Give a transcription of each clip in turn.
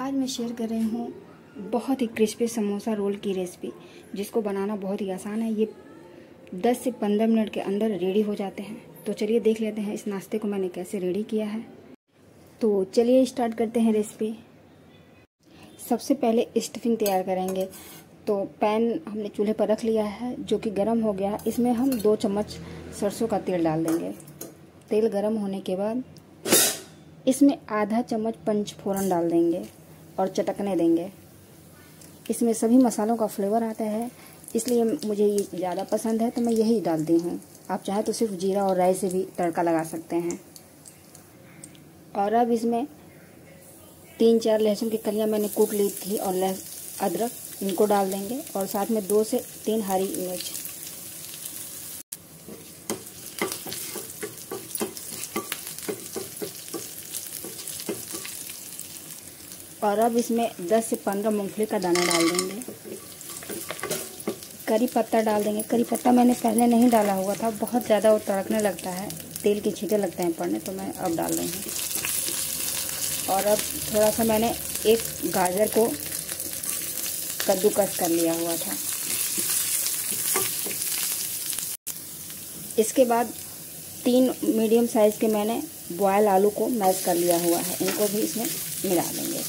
आज मैं शेयर कर रही हूँ बहुत ही क्रिस्पी समोसा रोल की रेसिपी, जिसको बनाना बहुत ही आसान है। ये 10 से 15 मिनट के अंदर रेडी हो जाते हैं। तो चलिए देख लेते हैं इस नाश्ते को मैंने कैसे रेडी किया है। तो चलिए स्टार्ट करते हैं रेसिपी। सबसे पहले स्टफिंग तैयार करेंगे। तो पैन हमने चूल्हे पर रख लिया है जो कि गर्म हो गया है। इसमें हम 2 चम्मच सरसों का तेल डाल देंगे। तेल गर्म होने के बाद इसमें आधा चम्मच पंचफोरन डाल देंगे और चटकने देंगे। इसमें सभी मसालों का फ्लेवर आता है, इसलिए मुझे ये ज़्यादा पसंद है तो मैं यही डालती हूँ। आप चाहे तो सिर्फ जीरा और राई से भी तड़का लगा सकते हैं। और अब इसमें 3-4 लहसुन की कलियाँ मैंने कूट ली थी और अदरक, इनको डाल देंगे और साथ में 2 से 3 हरी मिर्च। और अब इसमें 10 से 15 मूंगफली का दाना डाल देंगे। करी पत्ता डाल देंगे। करी पत्ता मैंने पहले नहीं डाला हुआ था, बहुत ज़्यादा वो तड़कने लगता है, तेल के छींटे लगते हैं पड़ने, तो मैं अब डाल रही हूँ। और अब थोड़ा सा मैंने एक गाजर को कद्दूकस कर लिया हुआ था। इसके बाद 3 मीडियम साइज़ के मैंने बॉयल आलू को मैश कर लिया हुआ है, इनको भी इसमें मिला देंगे।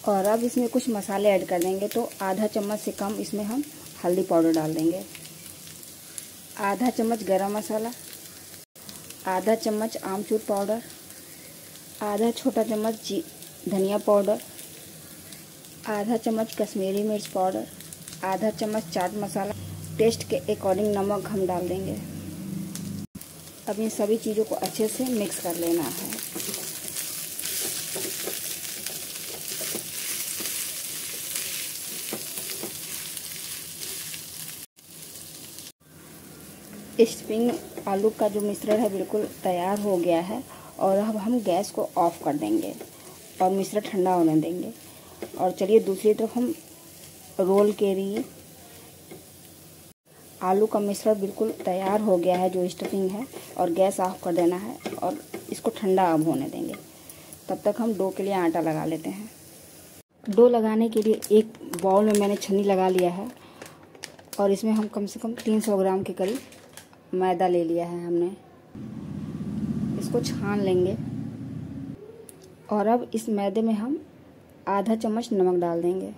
और अब इसमें कुछ मसाले ऐड कर देंगे। तो आधा चम्मच से कम इसमें हम हल्दी पाउडर डाल देंगे, आधा चम्मच गरम मसाला, आधा चम्मच आमचूर पाउडर, आधा छोटा चम्मच धनिया पाउडर, आधा चम्मच कश्मीरी मिर्च पाउडर, आधा चम्मच चाट मसाला, टेस्ट के अकॉर्डिंग नमक हम डाल देंगे। अब इन सभी चीज़ों को अच्छे से मिक्स कर लेना है। स्प्रिंग आलू का जो मिश्रण है बिल्कुल तैयार हो गया है। और अब हम गैस को ऑफ कर देंगे और मिश्रण ठंडा होने देंगे। और चलिए दूसरी तरफ हम रोल के लिए आलू का मिश्रण बिल्कुल तैयार हो गया है, जो स्टफिंग है, और गैस ऑफ कर देना है और इसको ठंडा अब होने देंगे। तब तक हम डो के लिए आटा लगा लेते हैं। डो लगाने के लिए एक बाउल में मैंने छन्नी लगा लिया है और इसमें हम कम से कम 300 ग्राम के करीब मैदा ले लिया है हमने। इसको छान लेंगे और अब इस मैदे में हम आधा चम्मच नमक डाल देंगे,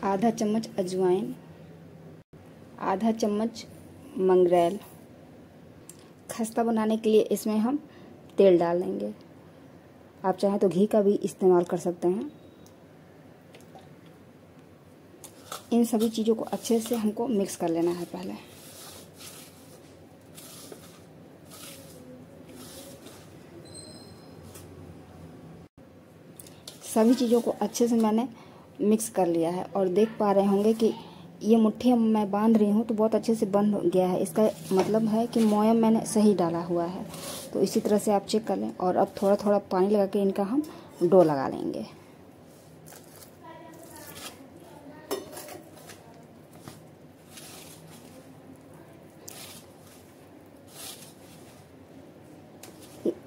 आधा चम्मच अजवाइन, आधा चम्मच मंगरेल। खस्ता बनाने के लिए इसमें हम तेल डाल देंगे। आप चाहें तो घी का भी इस्तेमाल कर सकते हैं। इन सभी चीज़ों को अच्छे से हमको मिक्स कर लेना है पहले। सभी चीज़ों को अच्छे से मैंने मिक्स कर लिया है और देख पा रहे होंगे कि ये मुट्ठी मैं बांध रही हूँ तो बहुत अच्छे से बंद हो गया है। इसका मतलब है कि मोयम मैंने सही डाला हुआ है। तो इसी तरह से आप चेक कर लें। और अब थोड़ा थोड़ा पानी लगा के इनका हम डो लगा लेंगे।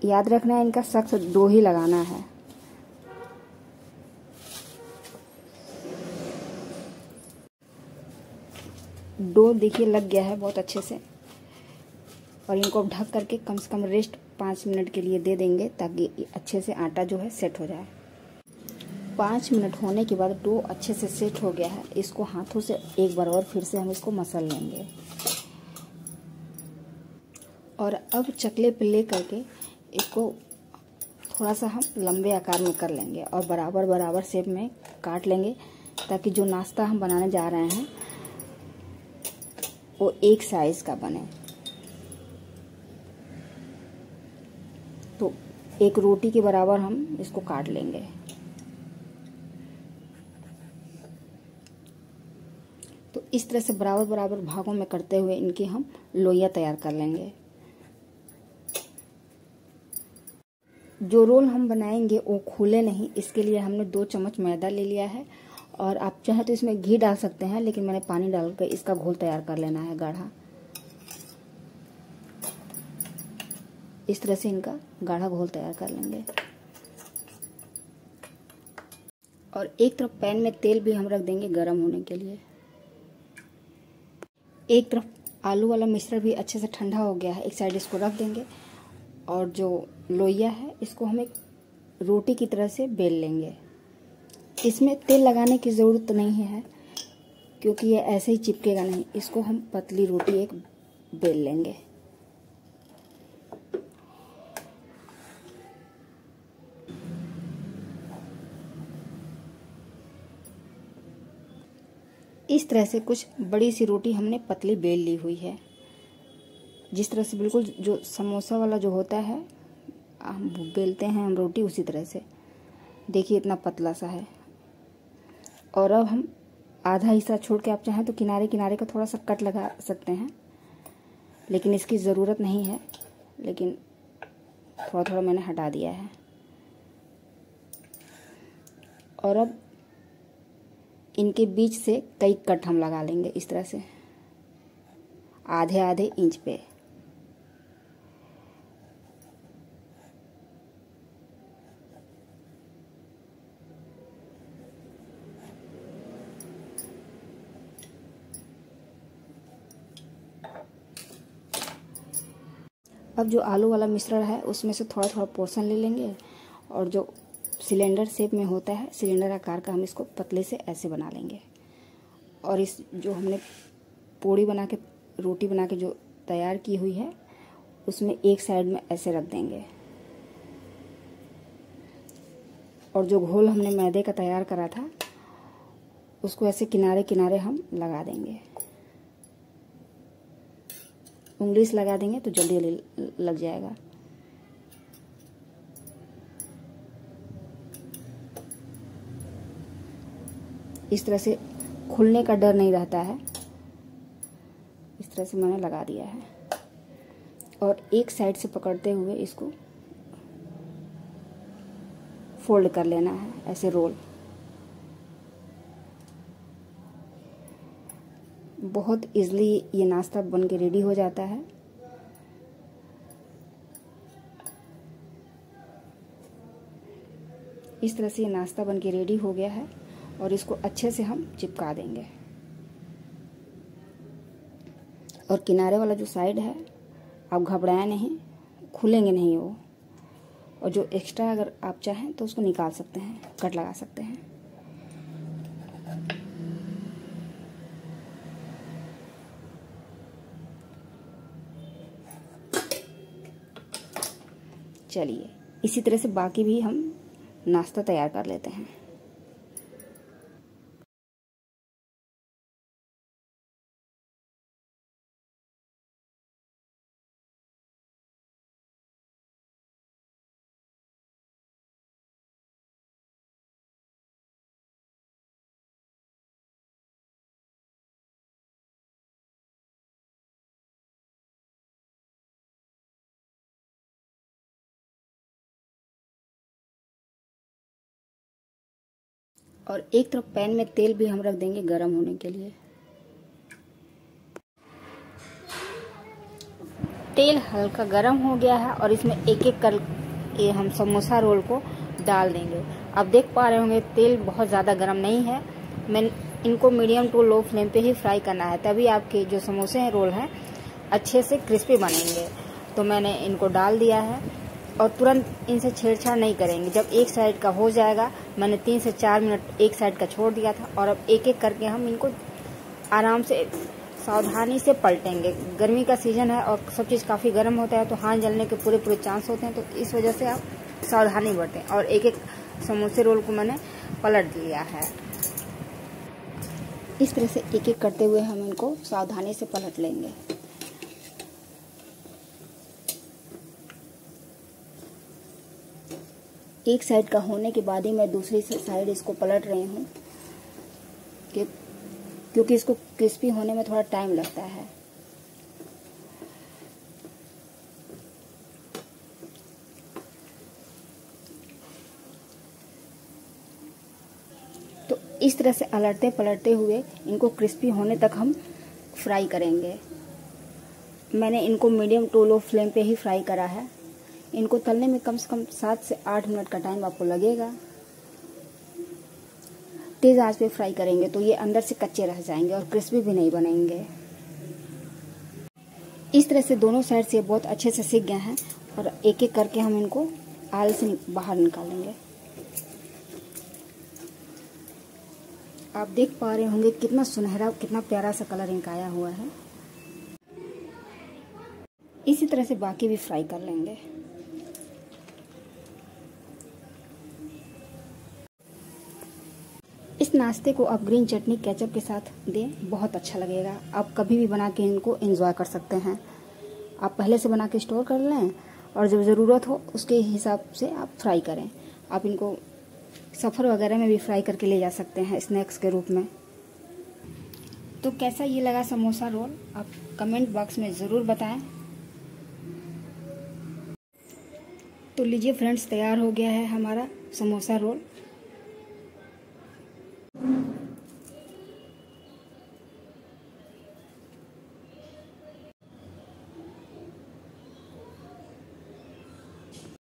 याद रखना है इनका सख्त डो ही लगाना है। डो देखिए लग गया है बहुत अच्छे से। और इनको ढक करके कम से कम रेस्ट 5 मिनट के लिए दे देंगे, ताकि अच्छे से आटा जो है सेट हो जाए। 5 मिनट होने के बाद डो अच्छे से सेट हो गया है। इसको हाथों से एक बार और फिर से हम इसको मसल लेंगे। और अब चकले पे ले करके इसको थोड़ा सा हम लंबे आकार में कर लेंगे और बराबर बराबर शेप में काट लेंगे, ताकि जो नाश्ता हम बनाने जा रहे हैं वो एक साइज का बने। तो एक रोटी के बराबर हम इसको काट लेंगे। तो इस तरह से बराबर बराबर भागों में करते हुए इनकी हम लोइयां तैयार कर लेंगे। जो रोल हम बनाएंगे वो खुले नहीं, इसके लिए हमने 2 चम्मच मैदा ले लिया है। और आप चाहे तो इसमें घी डाल सकते हैं, लेकिन मैंने पानी डालकर इसका घोल तैयार कर लेना है गाढ़ा। इस तरह से इनका गाढ़ा घोल तैयार कर लेंगे। और एक तरफ पैन में तेल भी हम रख देंगे गरम होने के लिए। एक तरफ आलू वाला मिश्रण भी अच्छे से ठंडा हो गया है, एक साइड इसको रख देंगे। और जो लोइया है इसको हम एक रोटी की तरह से बेल लेंगे। इसमें तेल लगाने की ज़रूरत नहीं है क्योंकि ये ऐसे ही चिपकेगा नहीं। इसको हम पतली रोटी एक बेल लेंगे। इस तरह से कुछ बड़ी सी रोटी हमने पतली बेल ली हुई है। जिस तरह से बिल्कुल जो समोसा वाला जो होता है हम बेलते हैं हम रोटी, उसी तरह से देखिए इतना पतला सा है। और अब हम आधा हिस्सा छोड़ के आप चाहें तो किनारे किनारे का थोड़ा सा कट लगा सकते हैं, लेकिन इसकी ज़रूरत नहीं है। लेकिन थोड़ा थोड़ा मैंने हटा दिया है। और अब इनके बीच से कई कट हम लगा लेंगे इस तरह से आधे आधे इंच पे। अब जो आलू वाला मिश्रण है उसमें से थोड़ा थोड़ा पोर्शन ले लेंगे और जो सिलेंडर शेप में होता है, सिलेंडर आकार का, हम इसको पतले से ऐसे बना लेंगे। और इस जो हमने पूड़ी बना के रोटी बना के जो तैयार की हुई है उसमें एक साइड में ऐसे रख देंगे। और जो घोल हमने मैदे का तैयार करा था उसको ऐसे किनारे किनारे हम लगा देंगे। उंगली से लगा देंगे तो जल्दी जल्दी लग जाएगा। इस तरह से खुलने का डर नहीं रहता है। इस तरह से मैंने लगा दिया है। और एक साइड से पकड़ते हुए इसको फोल्ड कर लेना है, ऐसे रोल। बहुत इजीली ये नाश्ता बन के रेडी हो जाता है। इस तरह से ये नाश्ता बन के रेडी हो गया है और इसको अच्छे से हम चिपका देंगे। और किनारे वाला जो साइड है आप घबराएं नहीं, खुलेंगे नहीं वो। और जो एक्स्ट्रा अगर आप चाहें तो उसको निकाल सकते हैं, कट लगा सकते हैं। चलिए इसी तरह से बाकी भी हम नाश्ता तैयार कर लेते हैं। और एक तरफ पैन में तेल भी हम रख देंगे गरम होने के लिए। तेल हल्का गरम हो गया है और इसमें एक एक कर ये हम समोसा रोल को डाल देंगे। आप देख पा रहे होंगे तेल बहुत ज़्यादा गरम नहीं है। मैं इनको मीडियम टू लो फ्लेम पे ही फ्राई करना है, तभी आपके जो समोसे हैं रोल हैं अच्छे से क्रिस्पी बनेंगे। तो मैंने इनको डाल दिया है और तुरंत इनसे छेड़छाड़ नहीं करेंगे। जब एक साइड का हो जाएगा, मैंने 3 से 4 मिनट एक साइड का छोड़ दिया था। और अब एक एक करके हम इनको आराम से सावधानी से पलटेंगे। गर्मी का सीजन है और सब चीज़ काफ़ी गर्म होता है तो हाथ जलने के पूरे चांस होते हैं, तो इस वजह से आप सावधानी बरतें। और एक एक समोसे रोल को मैंने पलट लिया है। इस तरह से एक एक करते हुए हम इनको सावधानी से पलट लेंगे। एक साइड का होने के बाद ही मैं दूसरी साइड इसको पलट रही हूँ क्योंकि इसको क्रिस्पी होने में थोड़ा टाइम लगता है। तो इस तरह से अलटते पलटते हुए इनको क्रिस्पी होने तक हम फ्राई करेंगे। मैंने इनको मीडियम टू लो फ्लेम पे ही फ्राई करा है इनको तलने में कम से कम 7 से 8 मिनट का टाइम आपको लगेगा। तेज आंच पे फ्राई करेंगे तो ये अंदर से कच्चे रह जाएंगे और क्रिस्पी भी नहीं बनेंगे। इस तरह से दोनों साइड से बहुत अच्छे से सिक गए हैं और एक एक करके हम इनको आल से बाहर निकालेंगे। आप देख पा रहे होंगे कितना सुनहरा, कितना प्यारा सा कलर इनका आया हुआ है। इसी तरह से बाकी भी फ्राई कर लेंगे। इस नाश्ते को आप ग्रीन चटनी केचप के साथ दें, बहुत अच्छा लगेगा। आप कभी भी बना के इनको एंजॉय कर सकते हैं। आप पहले से बना के स्टोर कर लें और जब ज़रूरत हो उसके हिसाब से आप फ्राई करें। आप इनको सफ़र वगैरह में भी फ्राई करके ले जा सकते हैं स्नैक्स के रूप में। तो कैसा ये लगा समोसा रोल, आप कमेंट बॉक्स में ज़रूर बताएं। तो लीजिए फ्रेंड्स, तैयार हो गया है हमारा समोसा रोल।